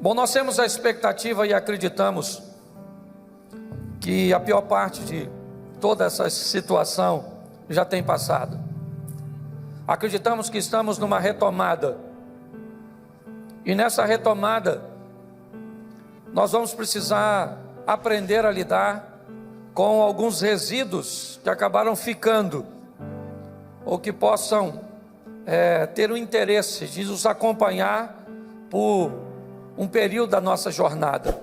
Bom, nós temos a expectativa e acreditamos que a pior parte de toda essa situação já tem passado. Acreditamos que estamos numa retomada. E nessa retomada, nós vamos precisar aprender a lidar com alguns resíduos que acabaram ficando, ou que possam ter o interesse de nos acompanhar por um período da nossa jornada.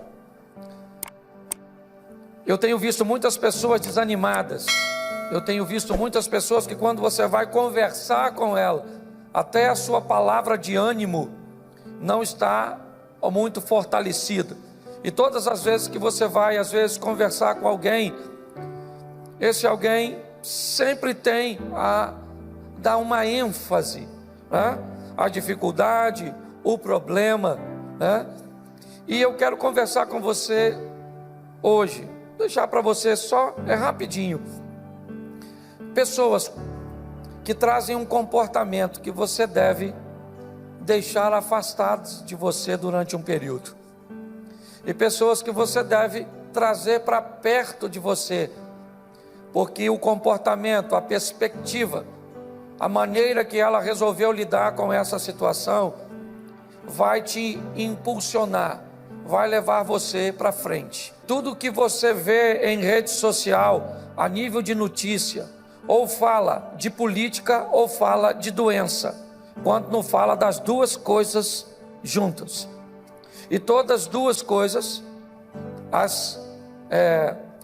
Eu tenho visto muitas pessoas desanimadas. Eu tenho visto muitas pessoas que quando você vai conversar com ela, até a sua palavra de ânimo não está muito fortalecida. E todas as vezes que você vai, às vezes, conversar com alguém, esse alguém sempre tem a dar uma ênfase, né? A dificuldade, o problema, né? E eu quero conversar com você hoje, deixar para você só, rapidinho, pessoas que trazem um comportamento que você deve deixar afastados de você durante um período, e pessoas que você deve trazer para perto de você, porque o comportamento, a perspectiva, a maneira que ela resolveu lidar com essa situação, vai te impulsionar, vai levar você para frente. Tudo que você vê em rede social, a nível de notícia, ou fala de política ou fala de doença, quando não fala das duas coisas juntas. E todas as duas coisas, as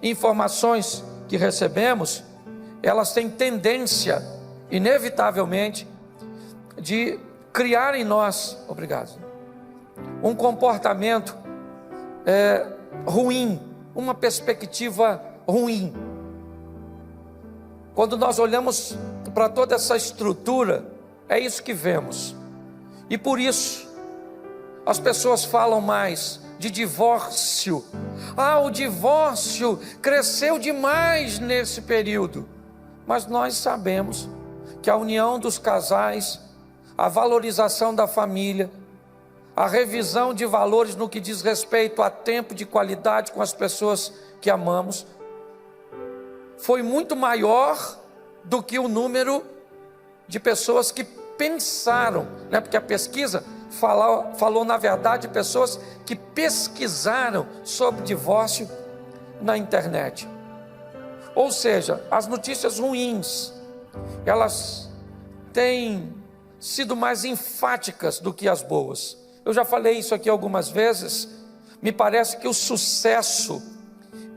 informações que recebemos, elas têm tendência, inevitavelmente, de criar em nós, um comportamento ruim, uma perspectiva ruim. Quando nós olhamos para toda essa estrutura, é isso que vemos. E por isso, as pessoas falam mais de divórcio. O divórcio cresceu demais nesse período. Mas nós sabemos que a união dos casais, a valorização da família, a revisão de valores no que diz respeito a tempo de qualidade com as pessoas que amamos, foi muito maior do que o número de pessoas que pensaram, né? Porque a pesquisa falou na verdade pessoas que pesquisaram sobre divórcio na internet. Ou seja, as notícias ruins, elas têm sido mais enfáticas do que as boas. Eu já falei isso aqui algumas vezes. Me parece que o sucesso,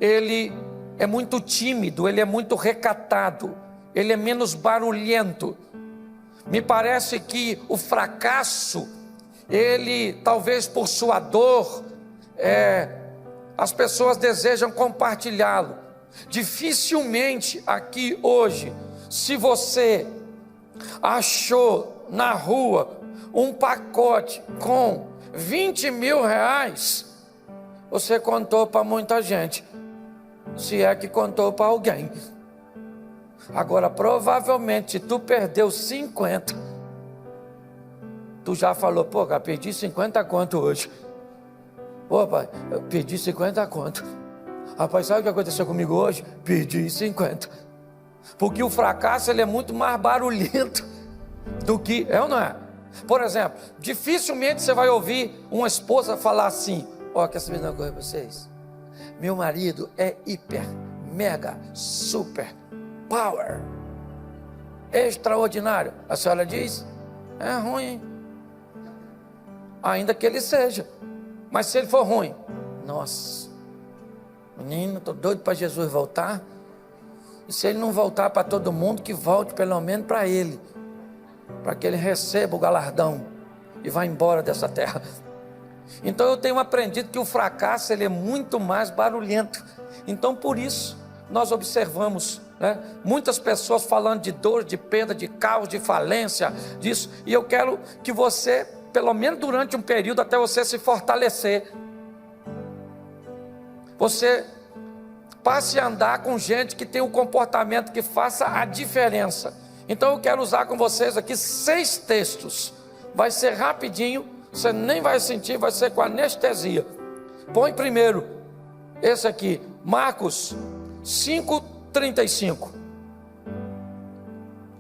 ele é muito tímido, ele é muito recatado, ele é menos barulhento. Me parece que o fracasso, ele, talvez por sua dor, as pessoas desejam compartilhá-lo. Dificilmente aqui hoje, se você achou na rua um pacote com 20 mil reais, você contou para muita gente, se é que contou para alguém. Agora, provavelmente, se tu perdeu 50, tu já falou, cara, perdi 50 conto hoje. Pai, eu perdi 50 conto. Rapaz, sabe o que aconteceu comigo hoje? Perdi 50. Porque o fracasso, ele é muito mais barulhento do que... ou não é? Por exemplo, dificilmente você vai ouvir uma esposa falar assim, quer saber uma coisa para vocês? Meu marido é hiper, mega, super, power, extraordinário. A senhora diz, é ruim, hein? Ainda que ele seja. Mas se ele for ruim, nossa, menino, estou doido para Jesus voltar. E se ele não voltar para todo mundo, que volte pelo menos para ele, para que ele receba o galardão e vá embora dessa terra. Então eu tenho aprendido que o fracasso, ele é muito mais barulhento. Então por isso nós observamos, né, muitas pessoas falando de dor, de perda, de caos, de falência, disso. E eu quero que você, pelo menos durante um período, até você se fortalecer, você passe a andar com gente que tem um comportamento que faça a diferença. Então eu quero usar com vocês aqui 6 textos. Vai ser rapidinho, Você nem vai sentir, vai ser com anestesia. Põe primeiro esse aqui, Marcos 5:35.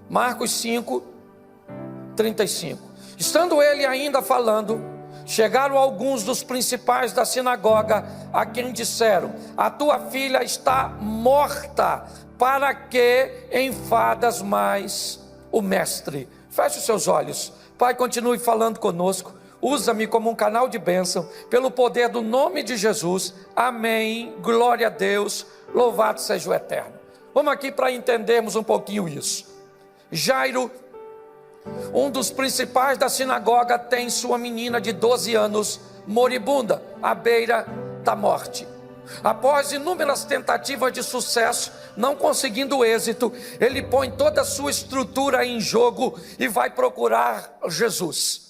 Marcos 5:35. Estando ele ainda falando, chegaram alguns dos principais da sinagoga, a quem disseram: a tua filha está morta, para que enfadas mais o mestre? Feche os seus olhos. Pai, continue falando conosco. Usa-me como um canal de bênção, pelo poder do nome de Jesus. Amém. Glória a Deus. Louvado seja o Eterno. Vamos aqui para entendermos um pouquinho isso. Jairo, um dos principais da sinagoga, tem sua menina de 12 anos moribunda, à beira da morte. Após inúmeras tentativas de sucesso, não conseguindo êxito, ele põe toda a sua estrutura em jogo e vai procurar Jesus.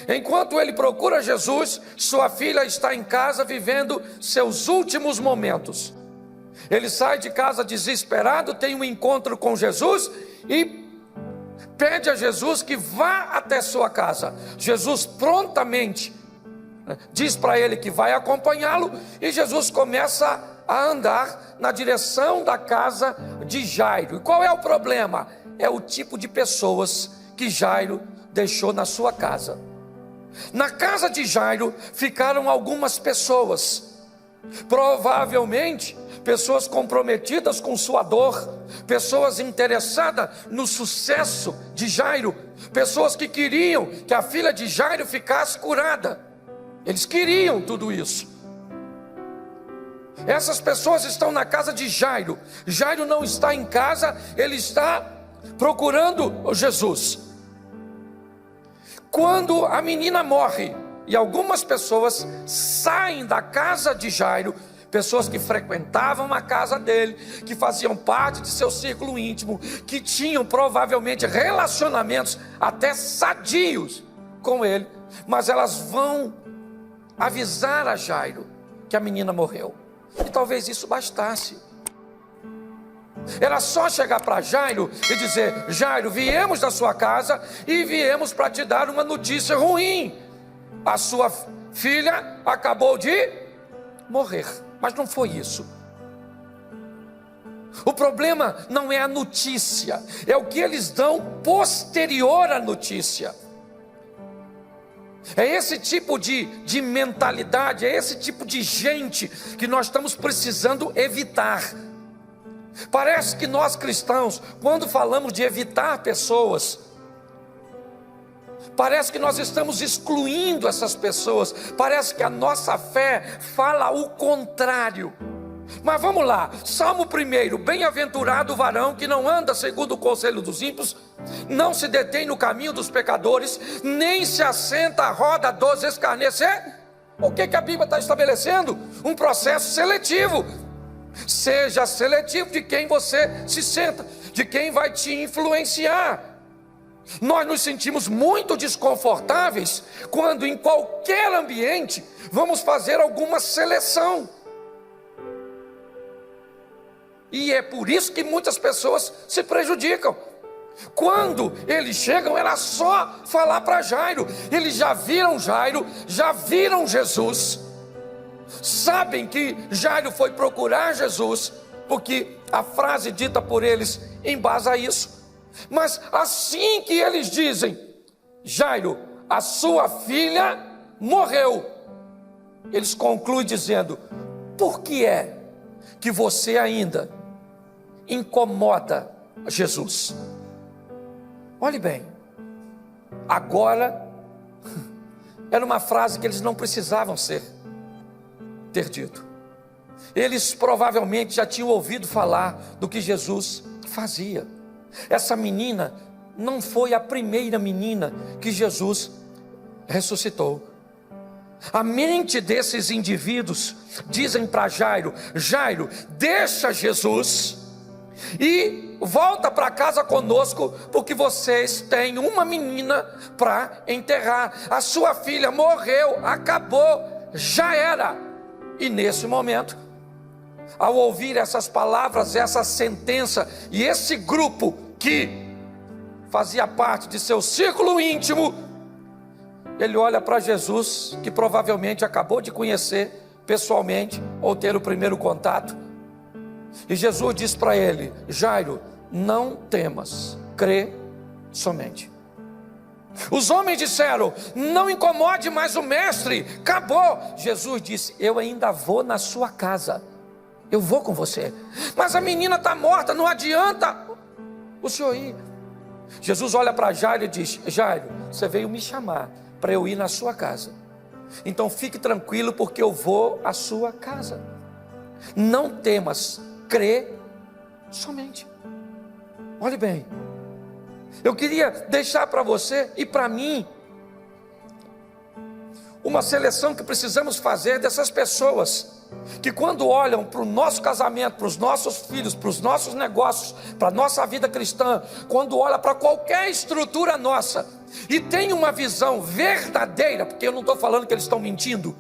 Enquanto ele procura Jesus, sua filha está em casa vivendo seus últimos momentos. Ele sai de casa desesperado, tem um encontro com Jesus e pede a Jesus que vá até sua casa. Jesus prontamente diz para ele que vai acompanhá-lo, e Jesus começa a andar na direção da casa de Jairo. E qual é o problema? É o tipo de pessoas que Jairo deixou na sua casa. Na casa de Jairo ficaram algumas pessoas, provavelmente pessoas comprometidas com sua dor, pessoas interessadas no sucesso de Jairo, pessoas que queriam que a filha de Jairo ficasse curada. Eles queriam tudo isso. Essas pessoas estão na casa de Jairo. Jairo não está em casa, ele está procurando Jesus. Quando a menina morre e algumas pessoas saem da casa de Jairo, pessoas que frequentavam a casa dele, que faziam parte de seu círculo íntimo, que tinham provavelmente relacionamentos até sadios com ele, mas elas vão avisar a Jairo que a menina morreu. E talvez isso bastasse. Era só chegar para Jairo e dizer: Jairo, viemos da sua casa e viemos para te dar uma notícia ruim. A sua filha acabou de morrer. Mas não foi isso. O problema não é a notícia, é o que eles dão posterior à notícia. É esse tipo de mentalidade, é esse tipo de gente que nós estamos precisando evitar. Parece que nós cristãos, quando falamos de evitar pessoas, parece que nós estamos excluindo essas pessoas, parece que a nossa fé fala o contrário. Mas vamos lá, Salmo 1: bem-aventurado o varão que não anda segundo o conselho dos ímpios, não se detém no caminho dos pecadores, nem se assenta à roda dos escarnecedores. O que a Bíblia está estabelecendo? Um processo seletivo. Seja seletivo de quem você se senta, de quem vai te influenciar. Nós nos sentimos muito desconfortáveis quando em qualquer ambiente vamos fazer alguma seleção. E é por isso que muitas pessoas se prejudicam. Quando eles chegam, era só falar para Jairo. Eles já viram Jairo, já viram Jesus, sabem que Jairo foi procurar Jesus, porque a frase dita por eles embasa isso. Mas assim que eles dizem: Jairo, a sua filha morreu, eles concluem dizendo: por que é que você ainda incomoda Jesus? Olhe bem, agora era uma frase que eles não precisavam ter dito. Eles provavelmente já tinham ouvido falar do que Jesus fazia. Essa menina não foi a primeira menina que Jesus ressuscitou. A mente desses indivíduos dizem para Jairo: Jairo, deixa Jesus e volta para casa conosco, porque vocês têm uma menina para enterrar. A sua filha morreu, acabou, já era. E nesse momento, ao ouvir essas palavras, essa sentença, e esse grupo que fazia parte de seu círculo íntimo ele olha para Jesus, que provavelmente acabou de conhecer pessoalmente, ou ter o primeiro contato, e Jesus diz para ele: Jairo, não temas, crê somente. Os homens disseram: não incomode mais o mestre, acabou. Jesus disse: eu ainda vou na sua casa, eu vou com você. Mas a menina está morta, não adianta o senhor ir. Jesus olha para Jairo e diz: Jairo, você veio me chamar para eu ir na sua casa, então fique tranquilo, porque eu vou à sua casa. Não temas, crê somente. Olhe bem, eu queria deixar para você e para mim uma seleção que precisamos fazer dessas pessoas que, quando olham para o nosso casamento, para os nossos filhos, para os nossos negócios, para a nossa vida cristã, quando olha para qualquer estrutura nossa e tem uma visão verdadeira, porque eu não estou falando que eles estão mentindo,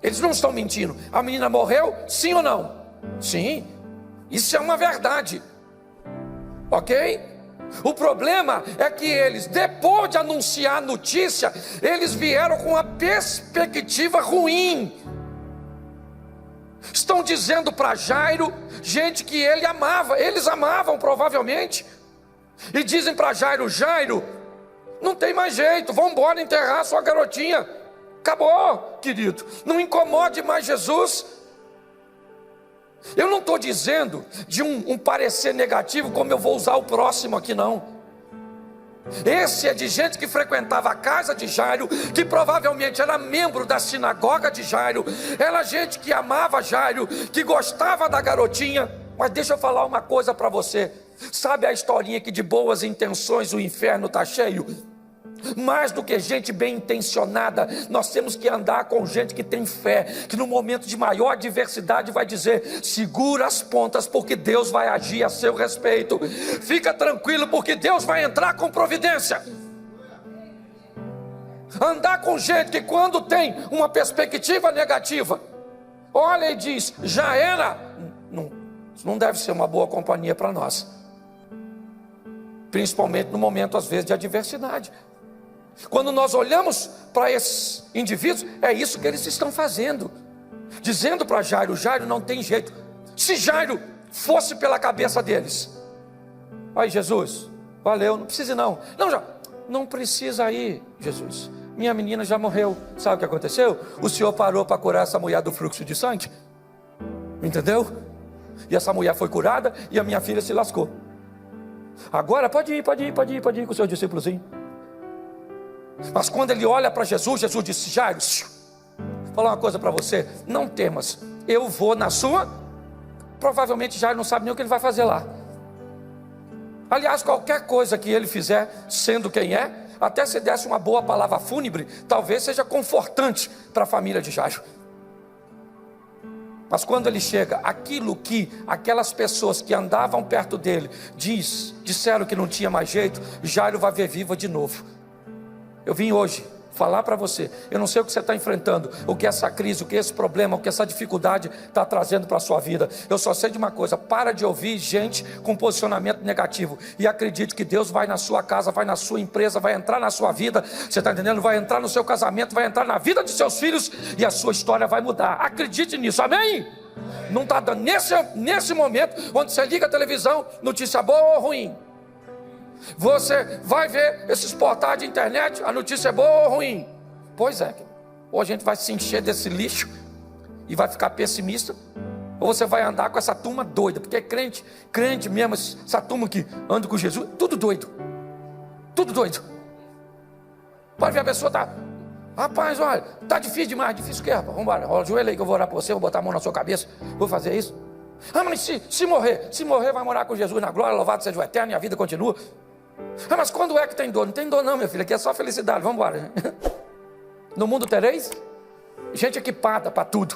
eles não estão mentindo. A menina morreu, sim ou não? Sim, isso é uma verdade, ok? O problema é que eles, depois de anunciar a notícia, eles vieram com uma perspectiva ruim. Estão dizendo para Jairo, gente que ele amava, eles amavam provavelmente, e dizem para Jairo: Jairo, não tem mais jeito, vamos embora enterrar sua garotinha, acabou, querido, não incomode mais Jesus. Eu não estou dizendo de um parecer negativo, como eu vou usar o próximo aqui, não. Esse é de gente que frequentava a casa de Jairo, que provavelmente era membro da sinagoga de Jairo, era gente que amava Jairo, que gostava da garotinha. Mas deixa eu falar uma coisa para você. Sabe a historinha que de boas intenções o inferno está cheio? Mais do que gente bem intencionada, nós temos que andar com gente que tem fé, que no momento de maior adversidade vai dizer: segura as pontas, porque Deus vai agir a seu respeito. Fica tranquilo, porque Deus vai entrar com providência. Andar com gente que, quando tem uma perspectiva negativa, olha e diz: já era, não deve ser uma boa companhia para nós, principalmente no momento às vezes de adversidade. Quando nós olhamos para esses indivíduos, é isso que eles estão fazendo, dizendo para Jairo: Jairo, não tem jeito. Se Jairo fosse pela cabeça deles: aí Jesus, valeu, não precisa ir não. Não precisa ir, Jesus, minha menina já morreu. Sabe o que aconteceu? O Senhor parou para curar essa mulher do fluxo de sangue, entendeu? E essa mulher foi curada e a minha filha se lascou. Agora pode ir com o seu discípulozinho. Mas quando ele olha para Jesus, Jesus disse: Jairo, vou falar uma coisa para você, não temas, eu vou na sua. Provavelmente Jairo não sabe nem o que ele vai fazer lá. Aliás, qualquer coisa que ele fizer, sendo quem é, até se desse uma boa palavra fúnebre, talvez seja confortante para a família de Jairo. Mas quando ele chega, aquilo que aquelas pessoas que andavam perto dele disseram que não tinha mais jeito, Jairo vai ver viva de novo. Eu vim hoje falar para você, eu não sei o que você está enfrentando, o que essa crise, o que esse problema, o que essa dificuldade está trazendo para a sua vida. Eu só sei de uma coisa: para de ouvir gente com posicionamento negativo, e acredite que Deus vai na sua casa, vai na sua empresa, vai entrar na sua vida, você está entendendo? Vai entrar no seu casamento, vai entrar na vida de seus filhos, e a sua história vai mudar. Acredite nisso, amém? Não está dando, nesse momento, onde você liga a televisão, notícia boa ou ruim, você vai ver esses portais de internet, a notícia é boa ou ruim? Pois é, ou a gente vai se encher desse lixo e vai ficar pessimista, ou você vai andar com essa turma doida, porque é crente mesmo, essa turma que anda com Jesus, tudo doido. Pode ver, a pessoa está: rapaz, olha, está difícil demais. Difícil o quê, rapaz? Vamos embora, rola o joelho aí que eu vou orar por você, vou botar a mão na sua cabeça, vou fazer isso. Mas se morrer vai morar com Jesus na glória, louvado seja o eterno, e a vida continua. Mas quando é que tem dor? Não tem dor não, meu filho, aqui é só felicidade, vamos embora. No mundo tereis gente equipada para tudo.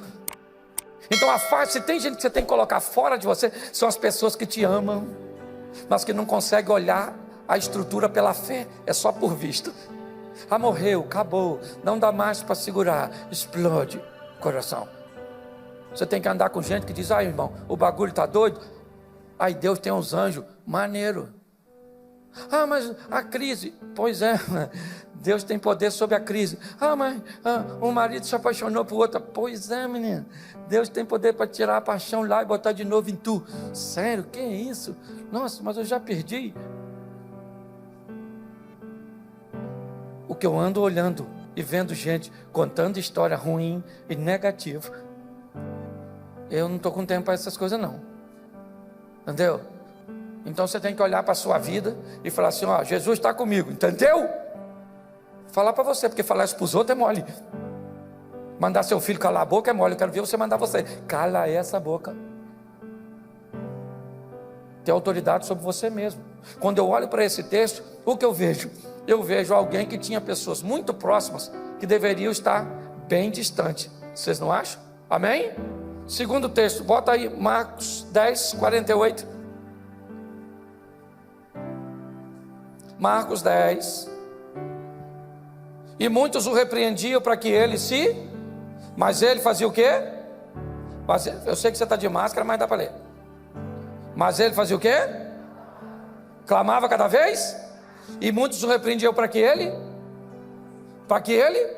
Então se tem gente que você tem que colocar fora de você, são as pessoas que te amam, mas que não conseguem olhar a estrutura pela fé, é só por vista. Morreu, acabou, não dá mais para segurar, explode o coração. Você tem que andar com gente que diz: irmão, o bagulho está doido. Aí Deus tem uns anjos, maneiro. Ah, mas a crise, pois é, Deus tem poder sobre a crise. Ah, mas o marido se apaixonou por outra. Pois é, menina, Deus tem poder para tirar a paixão lá e botar de novo em tu. Sério, que é isso? Nossa, mas eu já perdi. O que eu ando olhando e vendo gente contando história ruim e negativa, eu não estou com tempo para essas coisas não. Entendeu? Então você tem que olhar para a sua vida e falar assim, ó, Jesus está comigo, entendeu? Falar para você, porque falar isso para os outros é mole. Mandar seu filho calar a boca é mole. Eu quero ver você mandar você, cala essa boca. Ter autoridade sobre você mesmo. Quando eu olho para esse texto, o que eu vejo? Eu vejo alguém que tinha pessoas muito próximas que deveriam estar bem distante. Vocês não acham? Amém? Segundo texto, bota aí Marcos 10, 48. Marcos 10. E muitos o repreendiam para que ele se... Mas ele fazia o quê? Eu sei que você está de máscara, mas dá para ler. Mas ele fazia o quê? Clamava cada vez? E muitos o repreendiam para que ele? Para que ele?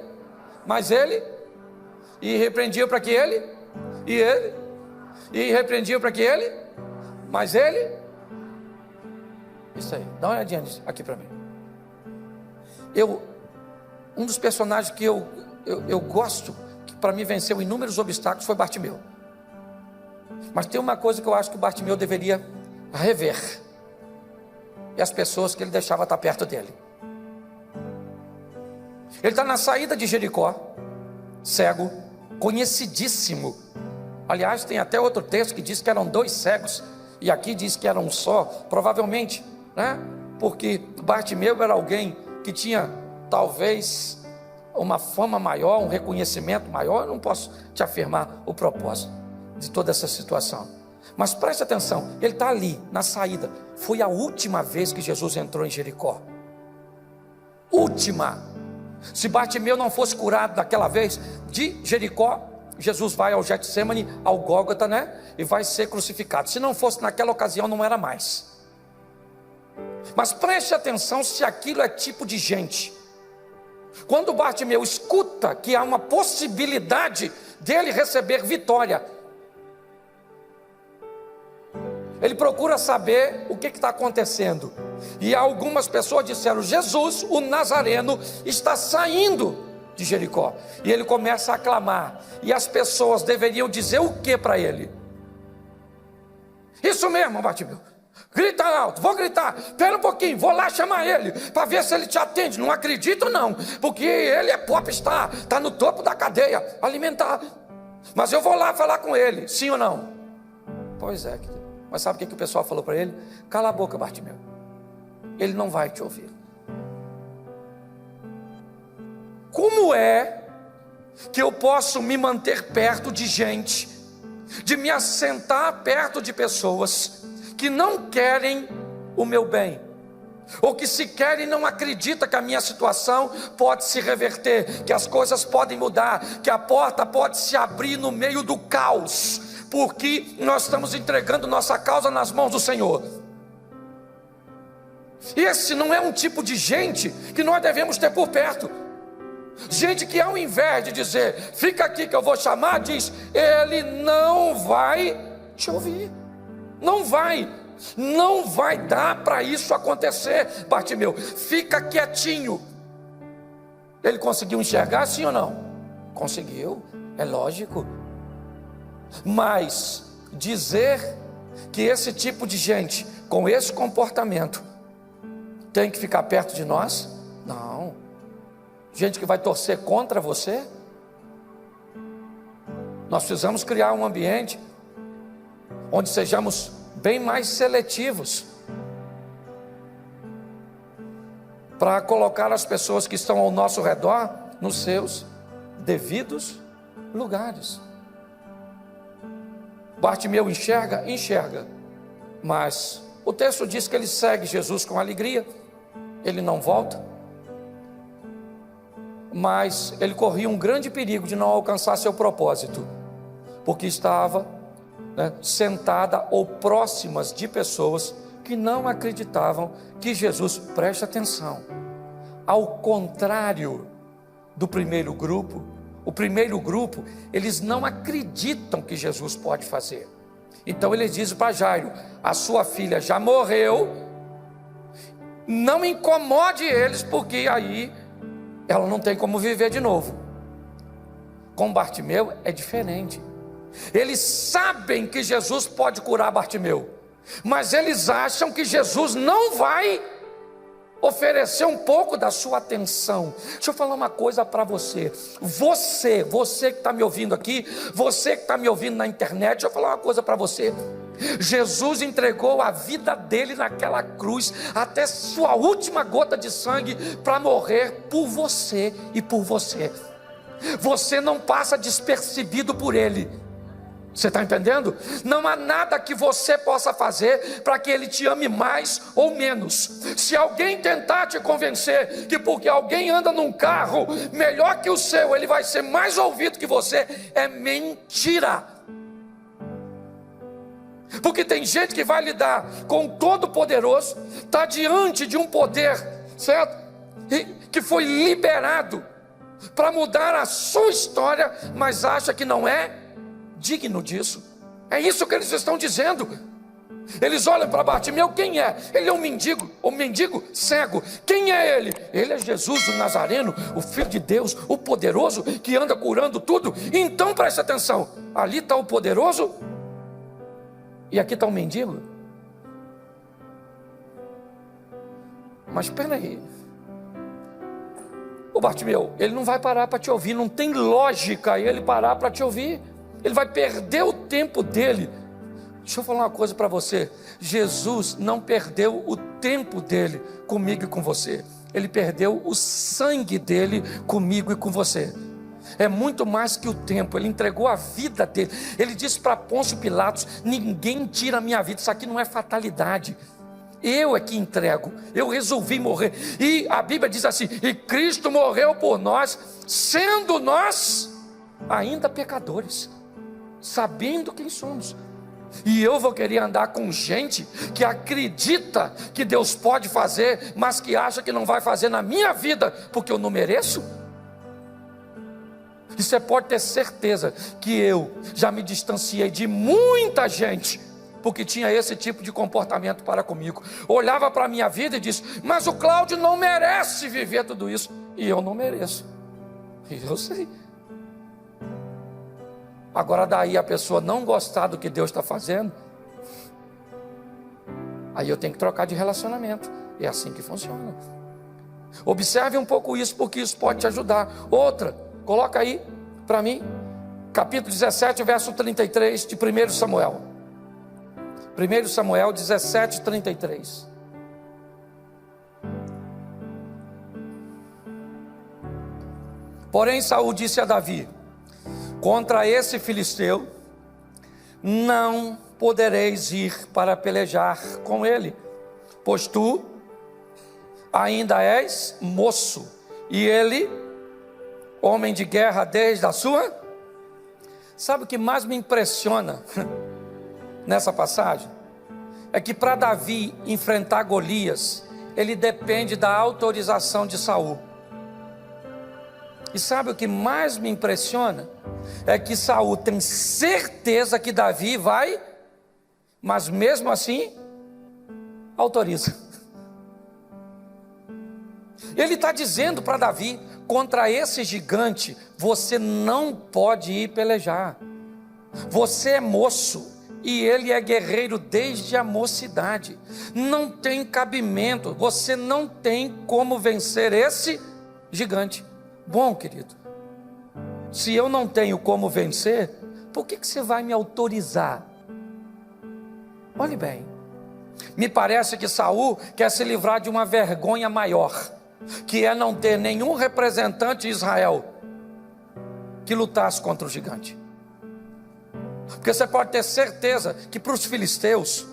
Mas ele? E repreendiam para que ele? E ele? E repreendiam para que ele? Mas ele? Isso aí, dá uma olhadinha aqui para mim. Um dos personagens que eu gosto, que para mim venceu inúmeros obstáculos, foi Bartimeu. Mas tem uma coisa que eu acho que Bartimeu deveria rever: e as pessoas que ele deixava estar perto dele. Ele está na saída de Jericó, cego, conhecidíssimo. Aliás, tem até outro texto que diz que eram 2 cegos, e aqui diz que era um só, provavelmente, né? Porque Bartimeu era alguém que tinha talvez uma fama maior, um reconhecimento maior. Eu não posso te afirmar o propósito de toda essa situação, mas preste atenção, ele está ali na saída. Foi a última vez que Jesus entrou em Jericó. Última. Se Bartimeu não fosse curado daquela vez de Jericó, Jesus vai ao Getsêmani, ao Gólgota, né? E vai ser crucificado. Se não fosse naquela ocasião, não era mais. Mas preste atenção se aquilo é tipo de gente. Quando Bartimeu escuta que há uma possibilidade dele receber vitória, ele procura saber o que está acontecendo. E algumas pessoas disseram: Jesus, o Nazareno, está saindo de Jericó. E ele começa a clamar. E as pessoas deveriam dizer o que para ele? Isso mesmo, Bartimeu. Grita alto, vou gritar, espera um pouquinho, vou lá chamar ele, para ver se ele te atende. Não acredito não, porque ele é popstar, está no topo da cadeia alimentar. Mas eu vou lá falar com ele, sim ou não? Pois é, querido. Mas sabe o que o pessoal falou para ele? Cala a boca, Bartimeu, ele não vai te ouvir. Como é que eu posso me manter perto de gente, de me assentar perto de pessoas que não querem o meu bem, ou que se querem não acreditam que a minha situação pode se reverter, que as coisas podem mudar, que a porta pode se abrir no meio do caos, porque nós estamos entregando nossa causa nas mãos do Senhor? Esse não é um tipo de gente que nós devemos ter por perto. Gente que, ao invés de dizer fica aqui que eu vou chamar, diz: ele não vai te ouvir. Não vai dar para isso acontecer. Bartimeu, fica quietinho. Ele conseguiu enxergar, sim ou não? Conseguiu, é lógico. Mas dizer que esse tipo de gente, com esse comportamento, tem que ficar perto de nós? Não. Gente que vai torcer contra você? Nós precisamos criar um ambiente onde sejamos bem mais seletivos, para colocar as pessoas que estão ao nosso redor nos seus devidos lugares. Bartimeu enxerga, mas o texto diz que ele segue Jesus com alegria, ele não volta, mas ele corria um grande perigo de não alcançar seu propósito, porque estava sentada ou próximas de pessoas que não acreditavam que Jesus, preste atenção, ao contrário do primeiro grupo, o primeiro grupo, eles não acreditam que Jesus pode fazer. Então eles dizem para Jairo: a sua filha já morreu, não incomode eles, porque aí ela não tem como viver de novo. Com Bartimeu é diferente. Eles sabem que Jesus pode curar Bartimeu, mas eles acham que Jesus não vai oferecer um pouco da sua atenção. Deixa eu falar uma coisa para você. Você que está me ouvindo aqui, você que está me ouvindo na internet, deixa eu falar uma coisa para você. Jesus entregou a vida dele naquela cruz, até sua última gota de sangue, para morrer por você e por você. Você não passa despercebido por ele. Você está entendendo? Não há nada que você possa fazer para que ele te ame mais ou menos. Se alguém tentar te convencer que porque alguém anda num carro melhor que o seu, ele vai ser mais ouvido que você, é mentira. Porque tem gente que vai lidar com o Todo-Poderoso, está diante de um poder, certo? Que foi liberado para mudar a sua história, mas acha que não é digno disso. É isso que eles estão dizendo. Eles olham para Bartimeu: quem é? Ele é um mendigo cego. Quem é ele? Ele é Jesus o Nazareno, o Filho de Deus, o poderoso, que anda curando tudo. Então preste atenção, ali está o poderoso e aqui está o mendigo. Mas espera aí, o Bartimeu, ele não vai parar para te ouvir. Não tem lógica ele parar para te ouvir. Ele vai perder o tempo dele. Deixa eu falar uma coisa para você. Jesus não perdeu o tempo dele comigo e com você. Ele perdeu o sangue dele comigo e com você. É muito mais que o tempo. Ele entregou a vida dele. Ele disse para Pôncio Pilatos: ninguém tira a minha vida. Isso aqui não é fatalidade. Eu é que entrego. Eu resolvi morrer. E a Bíblia diz assim: e Cristo morreu por nós, sendo nós ainda pecadores, sabendo quem somos. E eu vou querer andar com gente que acredita que Deus pode fazer, mas que acha que não vai fazer na minha vida, porque eu não mereço? E você pode ter certeza que eu já me distanciei de muita gente, porque tinha esse tipo de comportamento para comigo. Olhava para a minha vida e disse: mas o Cláudio não merece viver tudo isso. E eu não mereço. E eu sei. Agora daí a pessoa não gostar do que Deus está fazendo, aí eu tenho que trocar de relacionamento. É assim que funciona. Observe um pouco isso, porque isso pode te ajudar. Outra, coloca aí para mim, capítulo 17, verso 33 de 1 Samuel. 1 Samuel 17, 33. Porém Saul disse a Davi: contra esse filisteu não podereis ir para pelejar com ele, pois tu ainda és moço, e ele, homem de guerra desde a sua... Sabe o que mais me impressiona nessa passagem? É que para Davi enfrentar Golias, ele depende da autorização de Saul. E sabe o que mais me impressiona? É que Saul tem certeza que Davi vai, mas mesmo assim autoriza. Ele está dizendo para Davi: contra esse gigante você não pode ir pelejar. Você é moço e ele é guerreiro desde a mocidade. Não tem cabimento, você não tem como vencer esse gigante. Bom, querido, se eu não tenho como vencer, por que você vai me autorizar? Olhe bem, me parece que Saul quer se livrar de uma vergonha maior, que é não ter nenhum representante de Israel que lutasse contra o gigante. Porque você pode ter certeza que para os filisteus,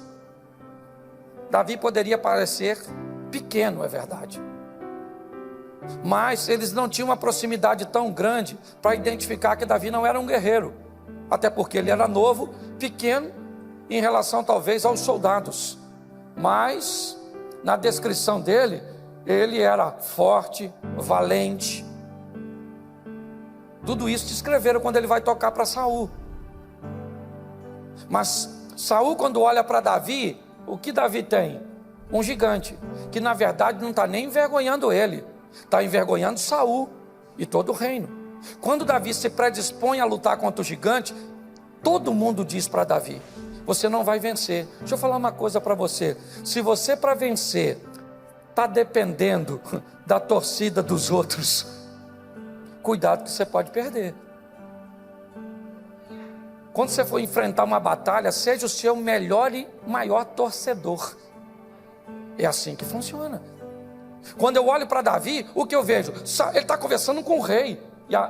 Davi poderia parecer pequeno, é verdade, mas eles não tinham uma proximidade tão grande para identificar que Davi não era um guerreiro, até porque ele era novo, pequeno em relação talvez aos soldados. Mas na descrição dele, ele era forte, valente. Tudo isso descreveram quando ele vai tocar para Saul. Mas Saul, quando olha para Davi, o que Davi tem? Um gigante, que na verdade não está nem envergonhando ele, está envergonhando Saul e todo o reino. Quando Davi se predispõe a lutar contra o gigante, todo mundo diz para Davi: você não vai vencer. Deixa eu falar uma coisa para você: se você, para vencer, está dependendo da torcida dos outros, cuidado que você pode perder. Quando você for enfrentar uma batalha, seja o seu melhor e maior torcedor. É assim que funciona. Quando eu olho para Davi, o que eu vejo? Ele está conversando com o rei.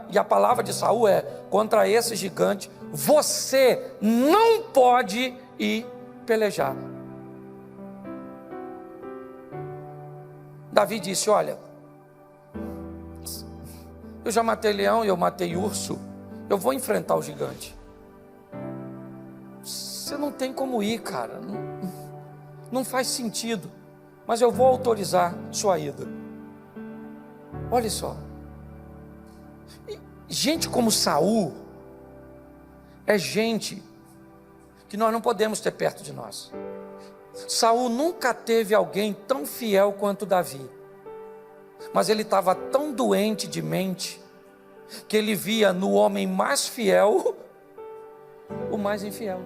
E a palavra de Saul é: contra esse gigante, você não pode ir pelejar. Davi disse: olha, eu já matei leão e eu matei urso, eu vou enfrentar o gigante. Você não tem como ir, cara, não faz sentido, mas eu vou autorizar sua ida. Olha só, gente como Saul é gente que nós não podemos ter perto de nós. Saul nunca teve alguém tão fiel quanto Davi, mas ele estava tão doente de mente que ele via no homem mais fiel o mais infiel.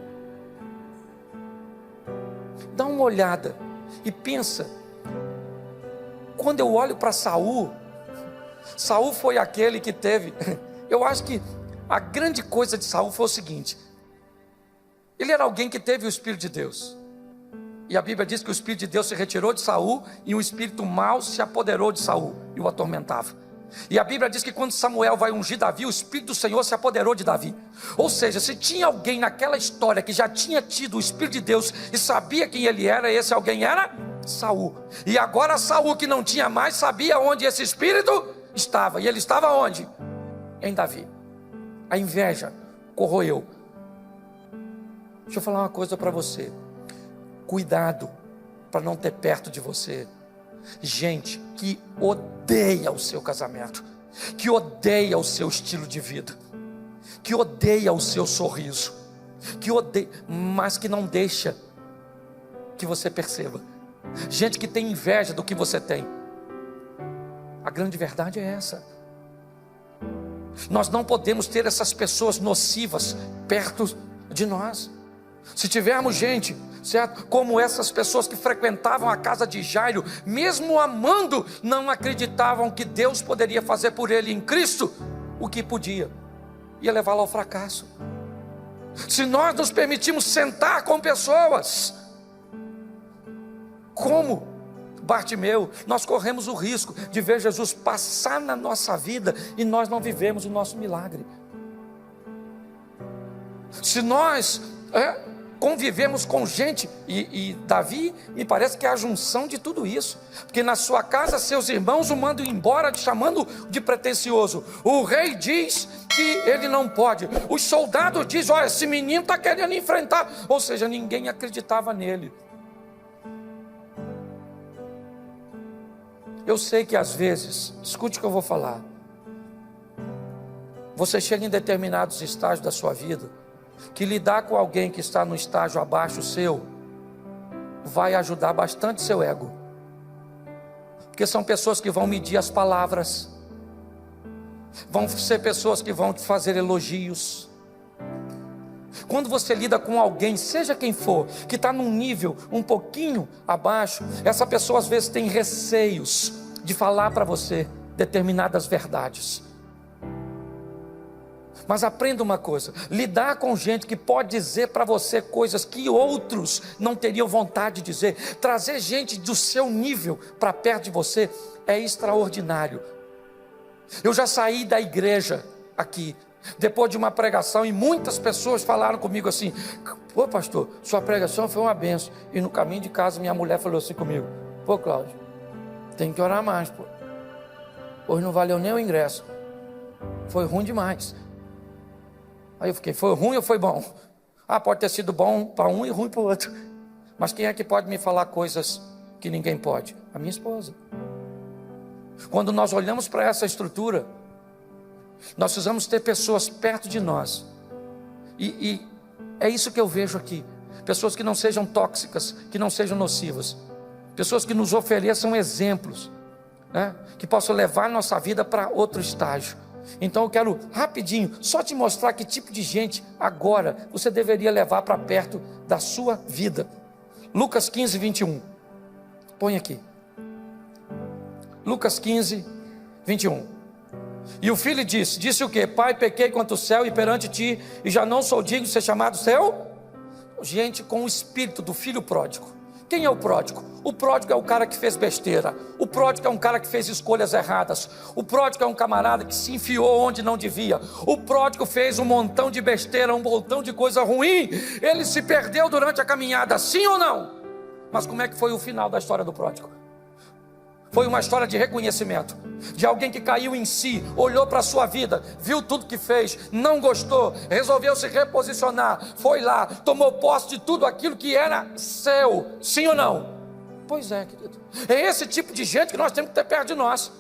Dá uma olhada e pensa. Quando eu olho para Saul, Saul foi aquele que teve, eu acho que a grande coisa de Saul foi o seguinte: ele era alguém que teve o Espírito de Deus, e a Bíblia diz que o Espírito de Deus se retirou de Saul, e um espírito mau se apoderou de Saul e o atormentava. E a Bíblia diz que quando Samuel vai ungir Davi, o Espírito do Senhor se apoderou de Davi. Ou seja, se tinha alguém naquela história que já tinha tido o Espírito de Deus e sabia quem ele era, esse alguém era Saul. E agora Saul, que não tinha mais, sabia onde esse Espírito estava. E ele estava onde? Em Davi. A inveja corroeu. Deixa eu falar uma coisa para você: cuidado para não ter perto de você gente que odeia o seu casamento, que odeia o seu estilo de vida, que odeia o seu sorriso, que odeia, mas que não deixa que você perceba. Gente que tem inveja do que você tem. A grande verdade é essa. Nós não podemos ter essas pessoas nocivas perto de nós. Se tivermos gente, certo, como essas pessoas que frequentavam a casa de Jairo, mesmo amando, não acreditavam que Deus poderia fazer por ele em Cristo o que podia, ia levá-lo ao fracasso. Se nós nos permitimos sentar com pessoas como Bartimeu, nós corremos o risco de ver Jesus passar na nossa vida e nós não vivemos o nosso milagre. Se nós convivemos com gente, e Davi me parece que é a junção de tudo isso, porque na sua casa seus irmãos o mandam embora, te chamando de pretensioso. O rei diz que ele não pode, os soldados dizem: olha, esse menino está querendo enfrentar, ou seja, ninguém acreditava nele. Eu sei que às vezes, escute o que eu vou falar, você chega em determinados estágios da sua vida, que lidar com alguém que está no estágio abaixo seu, vai ajudar bastante seu ego, porque são pessoas que vão medir as palavras, vão ser pessoas que vão te fazer elogios. Quando você lida com alguém, seja quem for, que está num nível um pouquinho abaixo, essa pessoa às vezes tem receios de falar para você determinadas verdades. Mas aprenda uma coisa: lidar com gente que pode dizer para você coisas que outros não teriam vontade de dizer, trazer gente do seu nível para perto de você, é extraordinário. Eu já saí da igreja aqui, depois de uma pregação, e muitas pessoas falaram comigo assim: pô pastor, sua pregação foi uma benção. E no caminho de casa minha mulher falou assim comigo: pô Cláudio, tem que orar mais, pô. Hoje não valeu nem o ingresso, foi ruim demais. Aí eu fiquei: foi ruim ou foi bom? Ah, pode ter sido bom para um e ruim para o outro. Mas quem é que pode me falar coisas que ninguém pode? A minha esposa. Quando nós olhamos para essa estrutura, nós precisamos ter pessoas perto de nós. E é isso que eu vejo aqui. Pessoas que não sejam tóxicas, que não sejam nocivas. Pessoas que nos ofereçam exemplos, né? Que possam levar nossa vida para outro estágio. Então eu quero rapidinho só te mostrar que tipo de gente agora você deveria levar para perto da sua vida. Lucas 15, 21. Põe aqui. Lucas 15, 21. E o filho disse o quê? Pai, pequei contra o céu e perante ti, e já não sou digno de ser chamado seu. Gente com o espírito do filho pródigo. Quem é o pródigo? O pródigo é o cara que fez besteira. O pródigo é um cara que fez escolhas erradas. O pródigo é um camarada que se enfiou onde não devia. O pródigo fez um montão de besteira, um montão de coisa ruim. Ele se perdeu durante a caminhada, sim ou não? Mas como é que foi o final da história do pródigo? Foi uma história de reconhecimento, de alguém que caiu em si, olhou para a sua vida, viu tudo que fez, não gostou, resolveu se reposicionar, foi lá, tomou posse de tudo aquilo que era seu, sim ou não? Pois é, querido, é esse tipo de gente que nós temos que ter perto de nós.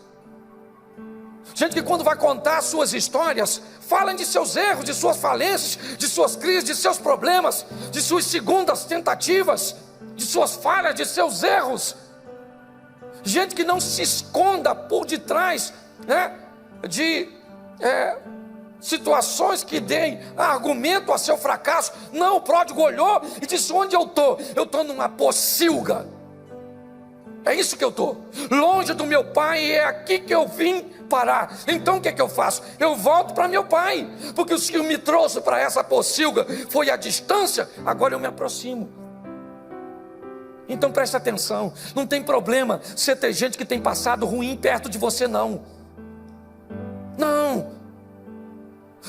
Gente que quando vai contar suas histórias, falam de seus erros, de suas falências, de suas crises, de seus problemas, de suas segundas tentativas, de suas falhas, de seus erros. Gente que não se esconda por detrás, né, de situações que deem argumento a seu fracasso. Não, o pródigo olhou e disse: onde eu estou? Eu estou numa pocilga. É isso que eu estou, longe do meu pai, e é aqui que eu vim parar. Então o que é que eu faço? Eu volto para meu pai, porque o que me trouxe para essa pocilga foi a distância. Agora eu me aproximo. Então preste atenção, não tem problema você ter gente que tem passado ruim perto de você, não. Não.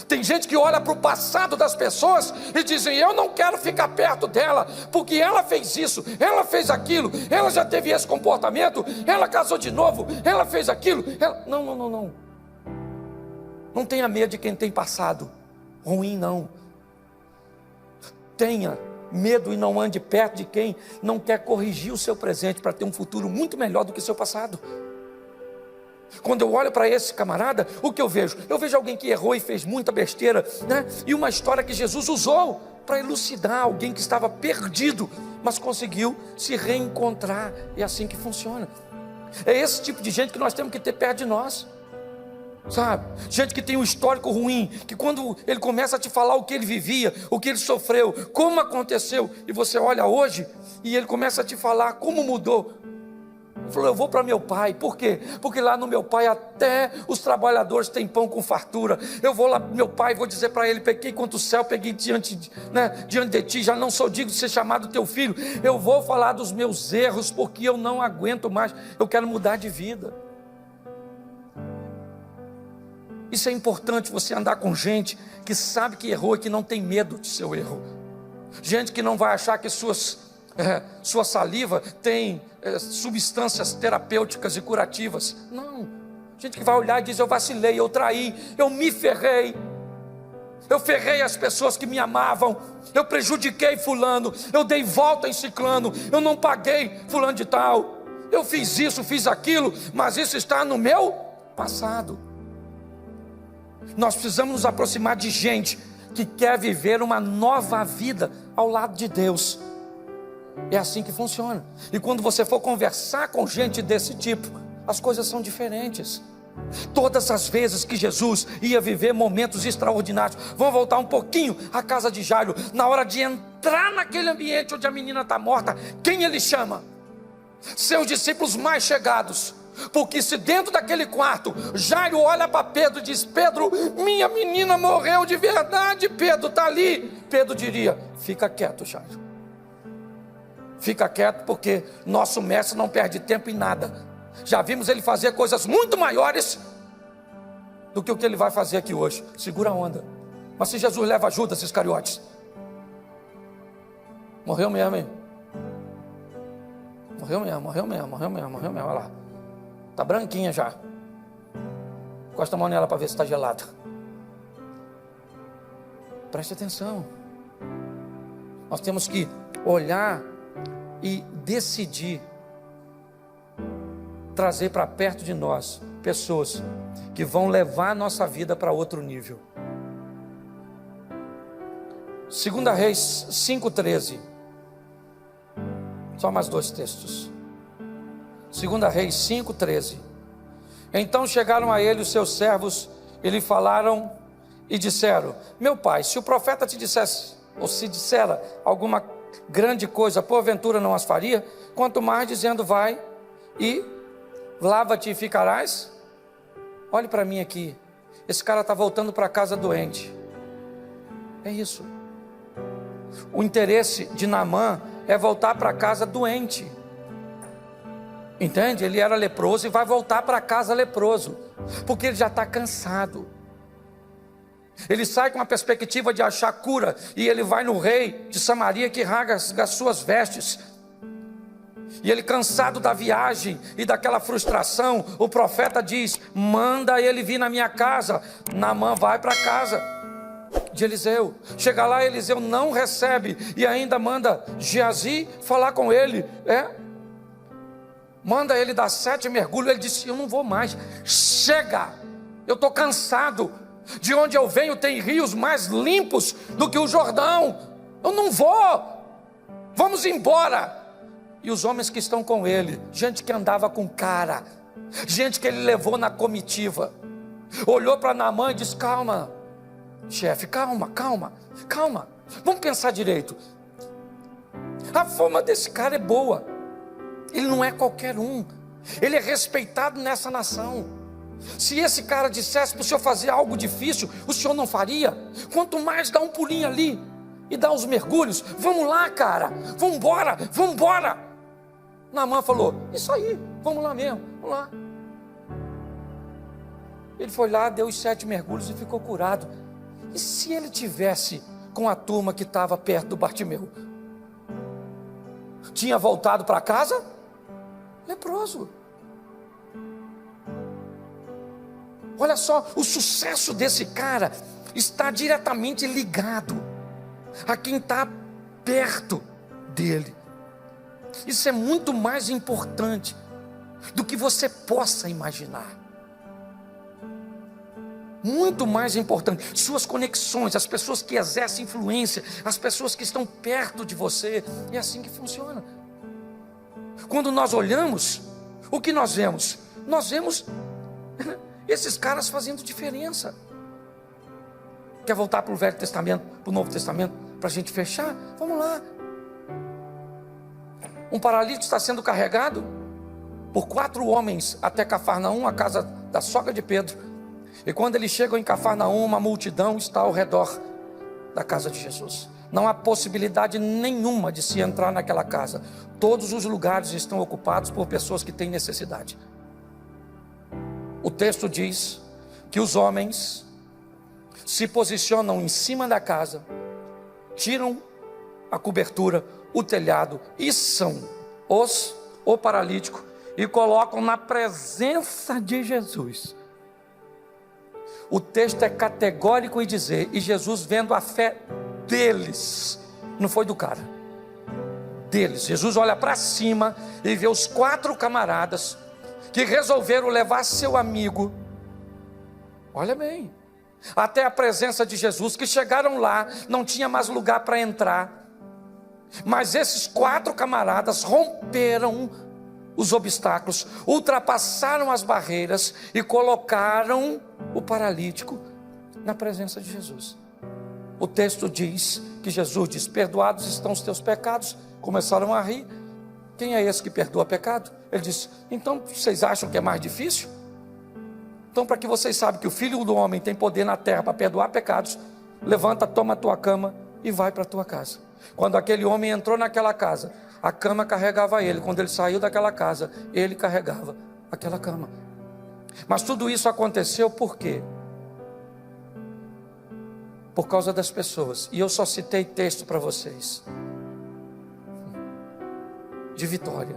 Tem gente que olha para o passado das pessoas e dizem: eu não quero ficar perto dela, porque ela fez isso, ela fez aquilo, ela já teve esse comportamento, ela casou de novo, ela fez aquilo. Não. Não tenha medo de quem tem passado ruim, não. Tenha medo e não ande perto de quem não quer corrigir o seu presente para ter um futuro muito melhor do que o seu passado. Quando eu olho para esse camarada, o que eu vejo? Eu vejo alguém que errou e fez muita besteira, né? E uma história que Jesus usou para elucidar alguém que estava perdido, mas conseguiu se reencontrar. É assim que funciona. É esse tipo de gente que nós temos que ter perto de nós, sabe? Gente que tem um histórico ruim, que quando ele começa a te falar o que ele vivia, o que ele sofreu, como aconteceu, e você olha hoje e ele começa a te falar como mudou. Ele falou: eu vou para meu pai. Por quê? Porque lá no meu pai até os trabalhadores têm pão com fartura. Eu vou lá pro meu pai e vou dizer para ele: pequei contra o céu, peguei diante de ti, já não sou digno de ser chamado teu filho. Eu vou falar dos meus erros, porque eu não aguento mais, eu quero mudar de vida. Isso é importante, você andar com gente que sabe que errou e que não tem medo de seu erro. Gente que não vai achar que sua saliva tem substâncias terapêuticas e curativas. Não. Gente que vai olhar e diz: eu vacilei, eu traí, eu me ferrei. Eu ferrei as pessoas que me amavam. Eu prejudiquei fulano, eu dei volta em ciclano, eu não paguei fulano de tal. Eu fiz isso, fiz aquilo, mas isso está no meu passado. Nós precisamos nos aproximar de gente que quer viver uma nova vida ao lado de Deus. É assim que funciona. E quando você for conversar com gente desse tipo, as coisas são diferentes. Todas as vezes que Jesus ia viver momentos extraordinários, vamos voltar um pouquinho à casa de Jairo. Na hora de entrar naquele ambiente onde a menina está morta, quem ele chama? Seus discípulos mais chegados. Porque se dentro daquele quarto Jairo olha para Pedro e diz: Pedro, minha menina morreu de verdade, Pedro está ali, Pedro diria: fica quieto, Jairo, fica quieto, porque nosso mestre não perde tempo em nada. Já vimos ele fazer coisas muito maiores do que o que ele vai fazer aqui hoje. Segura a onda. Mas se Jesus leva Judas Iscariotes, morreu mesmo, hein? Morreu mesmo, olha lá. Está branquinha já. Encosta a mão nela para ver se está gelada. Preste atenção. Nós temos que olhar e decidir trazer para perto de nós pessoas que vão levar a nossa vida para outro nível. 2 Reis 5,13. Só mais 2 textos. 2 Reis 5,13. Então chegaram a ele os seus servos e lhe falaram e disseram: meu pai, se o profeta te dissesse, ou se dissera alguma grande coisa, porventura não as faria? Quanto mais dizendo, vai e lava-te e ficarás? Olhe para mim aqui, esse cara está voltando para casa doente. É isso. O interesse de Naamã é voltar para casa doente. Entende? Ele era leproso e vai voltar para casa leproso, porque ele já está cansado. Ele sai com a perspectiva de achar cura, e ele vai no rei de Samaria que rasga as suas vestes. E ele, cansado da viagem e daquela frustração, o profeta diz: manda ele vir na minha casa. Naamã vai para a casa de Eliseu. Chega lá, Eliseu não recebe, e ainda manda Geazi falar com ele. Manda ele dar 7 mergulhos. Ele disse: eu não vou mais, chega, eu estou cansado. De onde eu venho tem rios mais limpos do que o Jordão. Eu não vou, vamos embora. E os homens que estão com ele, gente que andava com cara, gente que ele levou na comitiva, olhou para Naamã e disse: calma, chefe, calma, vamos pensar direito. A fama desse cara é boa, ele não é qualquer um, ele é respeitado nessa nação. Se esse cara dissesse para o senhor fazer algo difícil, o senhor não faria? Quanto mais dar um pulinho ali e dar uns mergulhos. Vamos lá, cara, vamos embora. Naamã falou: isso aí, vamos lá mesmo, vamos lá. Ele foi lá, deu os 7 mergulhos e ficou curado. E se ele tivesse com a turma que estava perto do Bartimeu? Tinha voltado para casa leproso. Olha só, o sucesso desse cara está diretamente ligado a quem está perto dele. Isso é muito mais importante do que você possa imaginar. Muito mais importante. Suas conexões, as pessoas que exercem influência, as pessoas que estão perto de você. É assim que funciona. Quando nós olhamos, o que nós vemos? Nós vemos esses caras fazendo diferença. Quer voltar para o Velho Testamento, para o Novo Testamento, para a gente fechar? Vamos lá. Um paralítico está sendo carregado por 4 homens até Cafarnaum, a casa da sogra de Pedro. E quando eles chegam em Cafarnaum, uma multidão está ao redor da casa de Jesus. Não há possibilidade nenhuma de se entrar naquela casa. Todos os lugares estão ocupados por pessoas que têm necessidade. O texto diz que os homens se posicionam em cima da casa, tiram a cobertura, o telhado, içam o paralítico e colocam na presença de Jesus. O texto é categórico em dizer, e Jesus, vendo a fé deles, não foi do cara, deles. Jesus olha para cima e vê os 4 camaradas que resolveram levar seu amigo, olha bem, até a presença de Jesus, que chegaram lá, não tinha mais lugar para entrar, mas esses 4 camaradas romperam os obstáculos, ultrapassaram as barreiras e colocaram o paralítico na presença de Jesus. O texto diz que Jesus diz: perdoados estão os teus pecados. Começaram a rir. Quem é esse que perdoa pecado? Ele disse: então vocês acham que é mais difícil? Então, para que vocês saibam que o Filho do Homem tem poder na terra para perdoar pecados, levanta, toma a tua cama e vai para a tua casa. Quando aquele homem entrou naquela casa, a cama carregava ele. Quando ele saiu daquela casa, ele carregava aquela cama. Mas tudo isso aconteceu por quê? Por causa das pessoas. E eu só citei texto para vocês de vitória.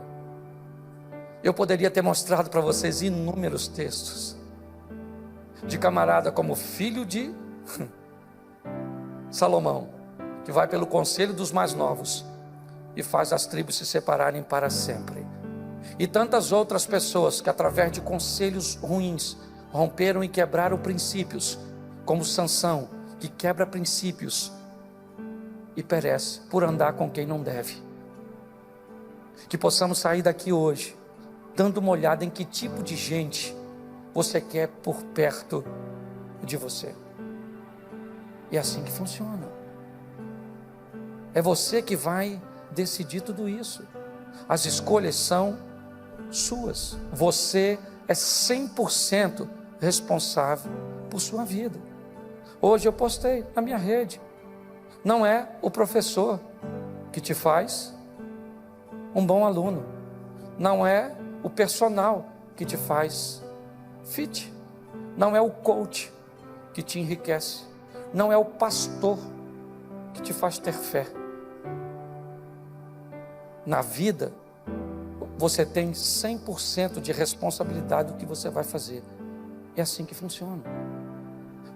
Eu poderia ter mostrado para vocês inúmeros textos de camarada como filho de Salomão, que vai pelo conselho dos mais novos e faz as tribos se separarem para sempre. E tantas outras pessoas que através de conselhos ruins romperam e quebraram princípios, como Sansão, que quebra princípios e perece por andar com quem não deve. Que possamos sair daqui hoje dando uma olhada em que tipo de gente você quer por perto de você. E é assim que funciona. É você que vai decidir tudo isso. As escolhas são suas. Você é 100% responsável por sua vida. Hoje eu postei na minha rede. Não é o professor que te faz um bom aluno. Não é o personal que te faz fit. Não é o coach que te enriquece. Não é o pastor que te faz ter fé. Na vida, você tem 100% de responsabilidade do que você vai fazer. É assim que funciona.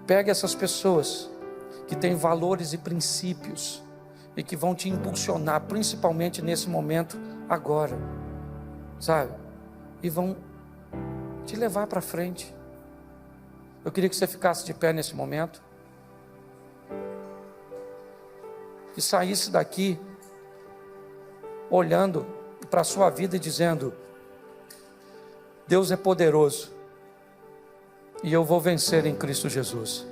Pegue essas pessoas que têm valores e princípios e que vão te impulsionar, principalmente nesse momento agora, sabe? E vão te levar para frente. Eu queria que você ficasse de pé nesse momento e saísse daqui olhando para a sua vida e dizendo: Deus é poderoso e eu vou vencer em Cristo Jesus.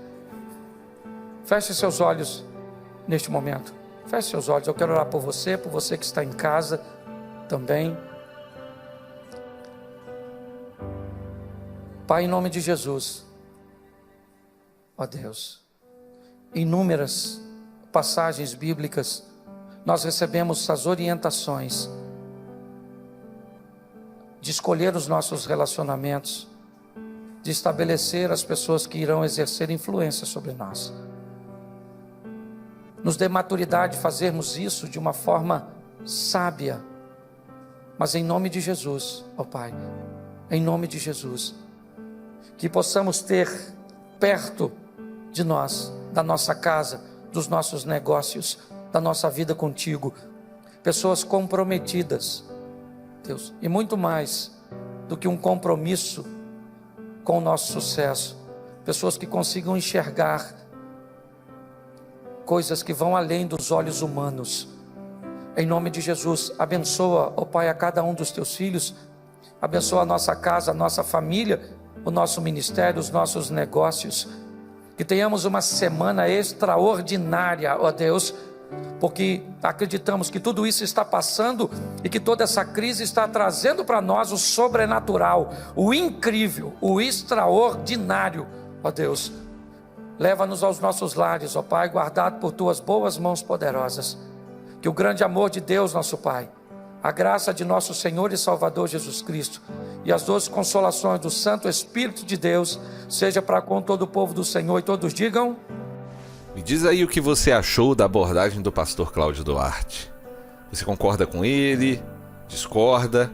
Feche seus olhos neste momento. Feche seus olhos. Eu quero orar por você que está em casa também. Pai, em nome de Jesus, ó Deus, inúmeras passagens bíblicas nós recebemos as orientações de escolher os nossos relacionamentos, de estabelecer as pessoas que irão exercer influência sobre nós. Nos dê maturidade de fazermos isso de uma forma sábia, mas em nome de Jesus, ó Pai, em nome de Jesus, que possamos ter perto de nós, da nossa casa, dos nossos negócios, da nossa vida contigo, pessoas comprometidas, Deus, e muito mais do que um compromisso com o nosso sucesso, pessoas que consigam enxergar coisas que vão além dos olhos humanos. Em nome de Jesus, abençoa, ó Pai, a cada um dos teus filhos, abençoa a nossa casa, a nossa família, o nosso ministério, os nossos negócios, que tenhamos uma semana extraordinária, ó Deus, porque acreditamos que tudo isso está passando e que toda essa crise está trazendo para nós o sobrenatural, o incrível, o extraordinário, ó Deus. Leva-nos aos nossos lares, ó Pai, guardado por tuas boas mãos poderosas. Que o grande amor de Deus, nosso Pai, a graça de nosso Senhor e Salvador Jesus Cristo e as doces consolações do Santo Espírito de Deus seja para com todo o povo do Senhor, e todos digam: me diz aí o que você achou da abordagem do pastor Cláudio Duarte. Você concorda com ele? Discorda?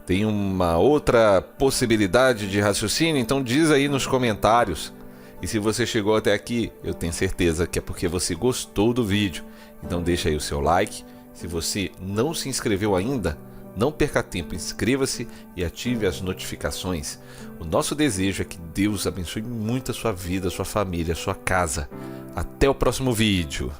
Tem uma outra possibilidade de raciocínio? Então diz aí nos comentários. E se você chegou até aqui, eu tenho certeza que é porque você gostou do vídeo. Então deixa aí o seu like. Se você não se inscreveu ainda, não perca tempo, inscreva-se e ative as notificações. O nosso desejo é que Deus abençoe muito a sua vida, a sua família, a sua casa. Até o próximo vídeo.